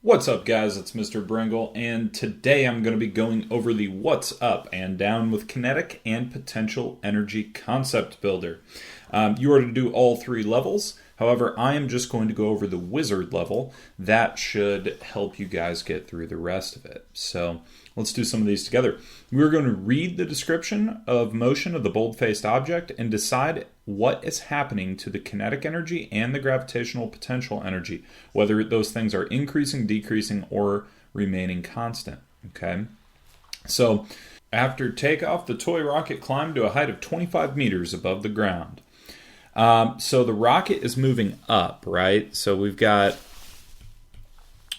What's up, guys? It's Mr. Brengle, and today I'm going to be going over the what's up and down with kinetic and potential energy concept builder. You are to do all three levels. However, I am just going to go over the wizard level. That should help you guys get through the rest of it. So let's do some of these together. We're going to read the description of motion of the bold-faced object and decide what is happening to the kinetic energy and the gravitational potential energy, whether those things are increasing, decreasing, or remaining constant. Okay? So after takeoff, the toy rocket climbed to a height of 25 meters above the ground. So the rocket is moving up, right? So we've got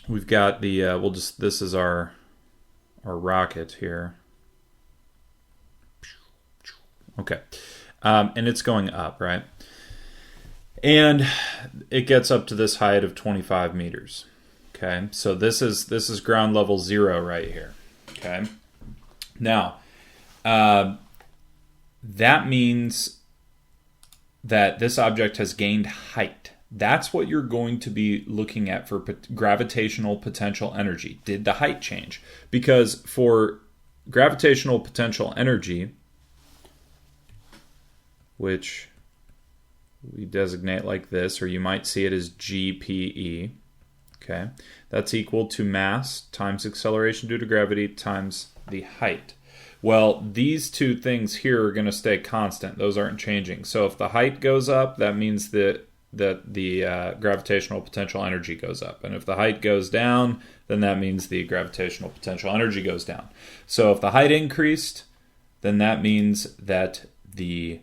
the this is our rocket here. Okay. And it's going up, right? And it gets up to this height of 25 meters. Okay. So this is ground level 0 right here. Okay. Now, that means that this object has gained height. That's what you're going to be looking at for gravitational potential energy. Did the height change? Because for gravitational potential energy, which we designate like this, or you might see it as GPE, okay? That's equal to mass times acceleration due to gravity times the height. Well, these two things here are going to stay constant. Those aren't changing. So if the height goes up, that means that the gravitational potential energy goes up. And if the height goes down, then that means the gravitational potential energy goes down. So if the height increased, then that means that the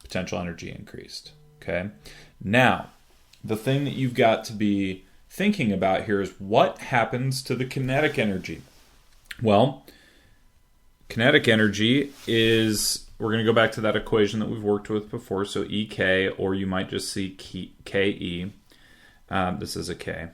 potential energy increased. Okay? Now, the thing that you've got to be thinking about here is what happens to the kinetic energy? Well, kinetic energy is, we're going to go back to that equation that we've worked with before, so EK, or you might just see KE, this is a K,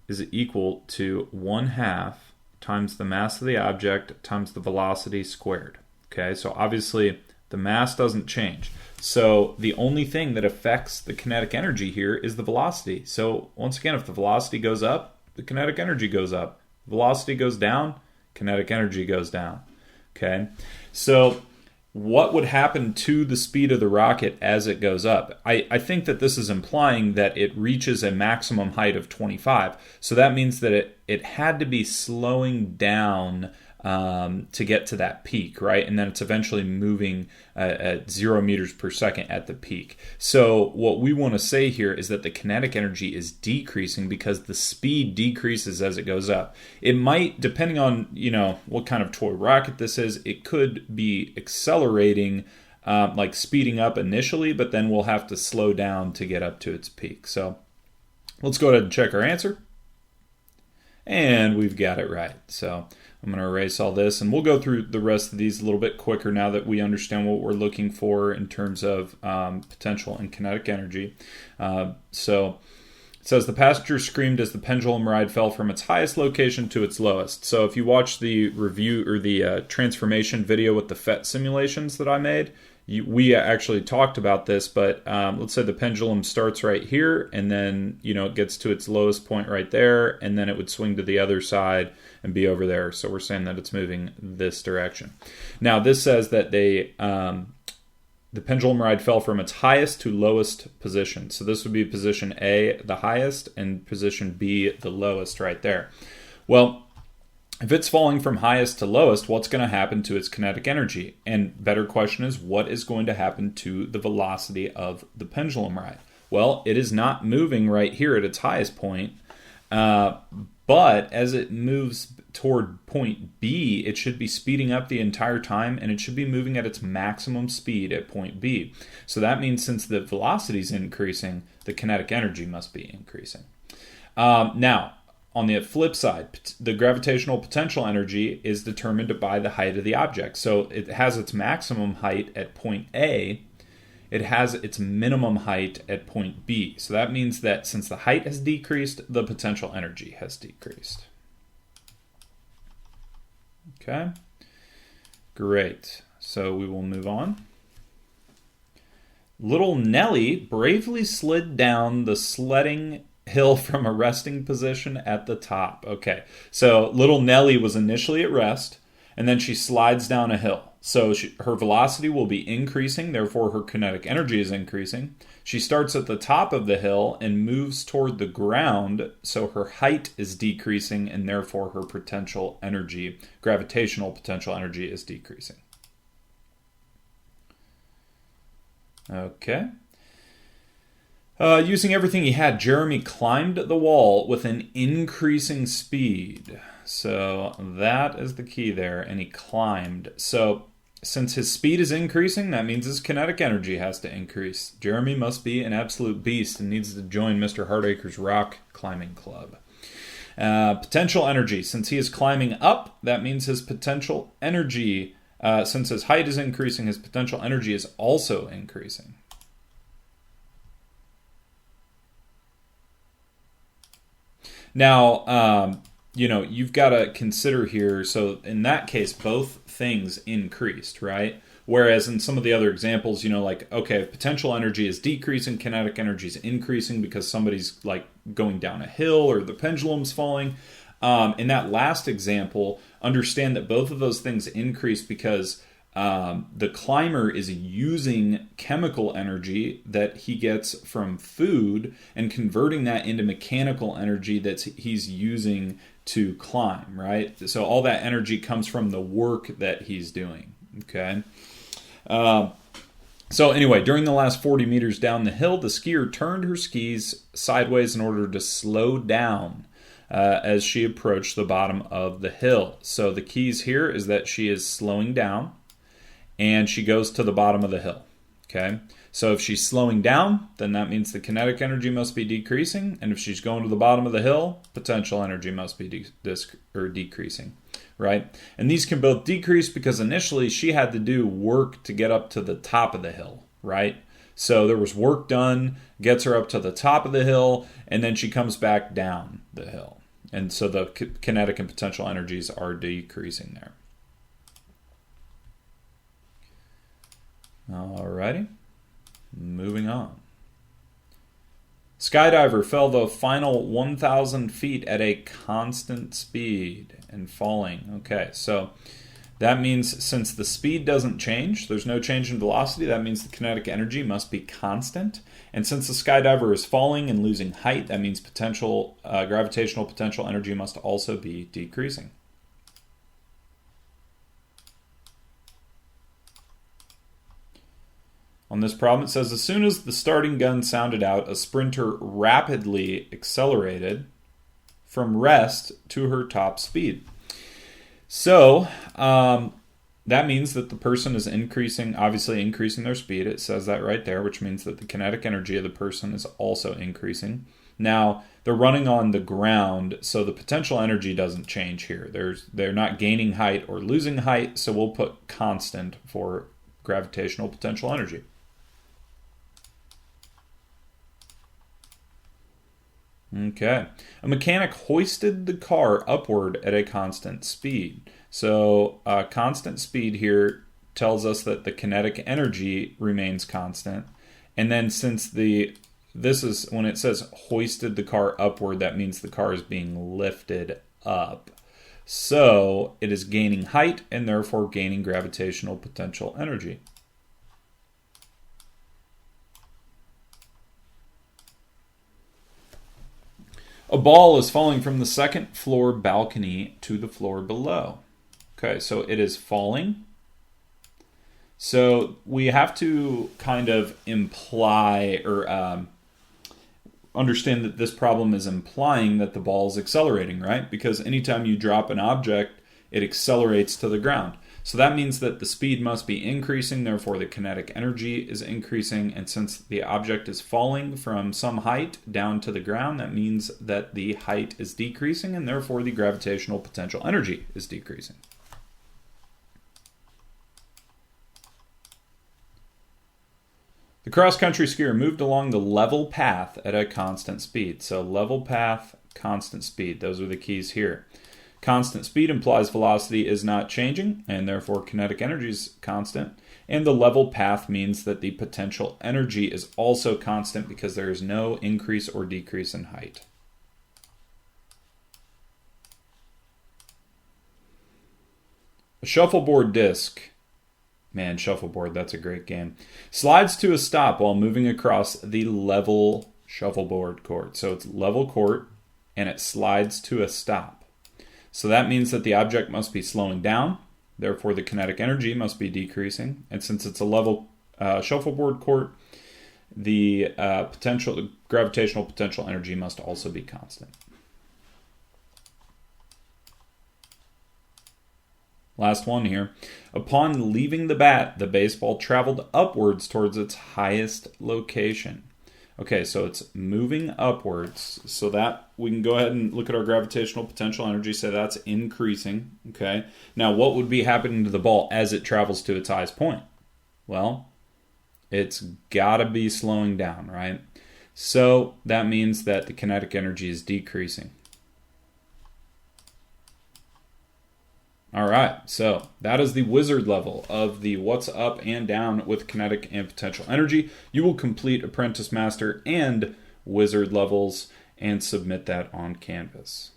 is equal to 1/2 times the mass of the object times the velocity squared. Okay, so obviously the mass doesn't change. So the only thing that affects the kinetic energy here is the velocity. So once again, if the velocity goes up, the kinetic energy goes up. Velocity goes down, kinetic energy goes down. Okay, so what would happen to the speed of the rocket as it goes up? I think that this is implying that it reaches a maximum height of 25. So that means that it had to be slowing down to get to that peak, right? And then it's eventually moving at 0 meters per second at the peak. So what we want to say here is that the kinetic energy is decreasing because the speed decreases as it goes up. It might, depending on what kind of toy rocket this is, it could be accelerating, like speeding up initially, but then we'll have to slow down to get up to its peak. So let's go ahead and check our answer. And we've got it right. So I'm going to erase all this, and we'll go through the rest of these a little bit quicker now that we understand what we're looking for in terms of potential and kinetic energy. So it says the passenger screamed as the pendulum ride fell from its highest location to its lowest. So if you watch the review or the transformation video with the FET simulations that I made, we actually talked about this, but let's say the pendulum starts right here, and then it gets to its lowest point right there, and then it would swing to the other side and be over there. So we're saying that it's moving this direction. Now this says that the pendulum ride fell from its highest to lowest position. So this would be position A, the highest, and position B, the lowest right there. Well, if it's falling from highest to lowest, what's going to happen to its kinetic energy? And better question is, what is going to happen to the velocity of the pendulum ride? Well, it is not moving right here at its highest point, but as it moves toward point B, it should be speeding up the entire time, and it should be moving at its maximum speed at point B. So that means since the velocity is increasing, the kinetic energy must be increasing. Now, on the flip side, the gravitational potential energy is determined by the height of the object. So it has its maximum height at point A. It has its minimum height at point B. So that means that since the height has decreased, the potential energy has decreased. Okay, great. So we will move on. Little Nellie bravely slid down the sledding hill from a resting position at the top. Okay, so little Nellie was initially at rest, and then she slides down a hill. So her velocity will be increasing, therefore her kinetic energy is increasing. She starts at the top of the hill and moves toward the ground, so her height is decreasing, and therefore her potential energy, gravitational potential energy, is decreasing. Okay. Using everything he had, Jeremy climbed the wall with an increasing speed. So that is the key there, and he climbed. So since his speed is increasing, that means his kinetic energy has to increase. Jeremy must be an absolute beast and needs to join Mr. Hardacre's rock climbing club. Potential energy. Since he is climbing up, that means his potential energy, since his height is increasing, his potential energy is also increasing. Now, you've got to consider here, so in that case, both things increased, right? Whereas in some of the other examples, okay, potential energy is decreasing, kinetic energy is increasing because somebody's like going down a hill or the pendulum's falling. In that last example, understand that both of those things increase because the climber is using chemical energy that he gets from food and converting that into mechanical energy that he's using to climb, right? So all that energy comes from the work that he's doing, okay? So anyway, during the last 40 meters down the hill, the skier turned her skis sideways in order to slow down as she approached the bottom of the hill. So the keys here is that she is slowing down, and she goes to the bottom of the hill, okay? So if she's slowing down, then that means the kinetic energy must be decreasing, and if she's going to the bottom of the hill, potential energy must be decreasing, right? And these can both decrease because initially she had to do work to get up to the top of the hill, right? So there was work done, gets her up to the top of the hill, and then she comes back down the hill. And so the kinetic and potential energies are decreasing there. Alrighty, moving on. Skydiver fell the final 1,000 feet at a constant speed and falling. Okay, so that means since the speed doesn't change, there's no change in velocity, that means the kinetic energy must be constant. And since the skydiver is falling and losing height, that means gravitational potential energy must also be decreasing. On this problem, it says, as soon as the starting gun sounded out, a sprinter rapidly accelerated from rest to her top speed. So, that means that the person is obviously increasing their speed. It says that right there, which means that the kinetic energy of the person is also increasing. Now, they're running on the ground, so the potential energy doesn't change here. They're not gaining height or losing height, so we'll put constant for gravitational potential energy. Okay. A mechanic hoisted the car upward at a constant speed. So constant speed here tells us that the kinetic energy remains constant. And then since this is when it says hoisted the car upward, that means the car is being lifted up. So it is gaining height and therefore gaining gravitational potential energy. A ball is falling from the second floor balcony to the floor below. Okay, so it is falling. So we have to kind of imply or understand that this problem is implying that the ball is accelerating, right? Because anytime you drop an object, it accelerates to the ground. So that means that the speed must be increasing, therefore the kinetic energy is increasing, and since the object is falling from some height down to the ground, that means that the height is decreasing, and therefore the gravitational potential energy is decreasing. The cross-country skier moved along the level path at a constant speed. So level path, constant speed, those are the keys here. Constant speed implies velocity is not changing, and therefore kinetic energy is constant. And the level path means that the potential energy is also constant because there is no increase or decrease in height. A shuffleboard disc, man, shuffleboard, that's a great game, slides to a stop while moving across the level shuffleboard court. So it's level court, and it slides to a stop. So that means that the object must be slowing down, therefore the kinetic energy must be decreasing. And since it's a level shuffleboard court, the gravitational potential energy must also be constant. Last one here. Upon leaving the bat, the baseball traveled upwards towards its highest location. Okay, so it's moving upwards. So that we can go ahead and look at our gravitational potential energy, say that's increasing. Okay. Now, what would be happening to the ball as it travels to its highest point? Well, it's got to be slowing down, right? So that means that the kinetic energy is decreasing. All right, so that is the wizard level of the what's up and down with kinetic and potential energy. You will complete apprentice, master, and wizard levels and submit that on Canvas.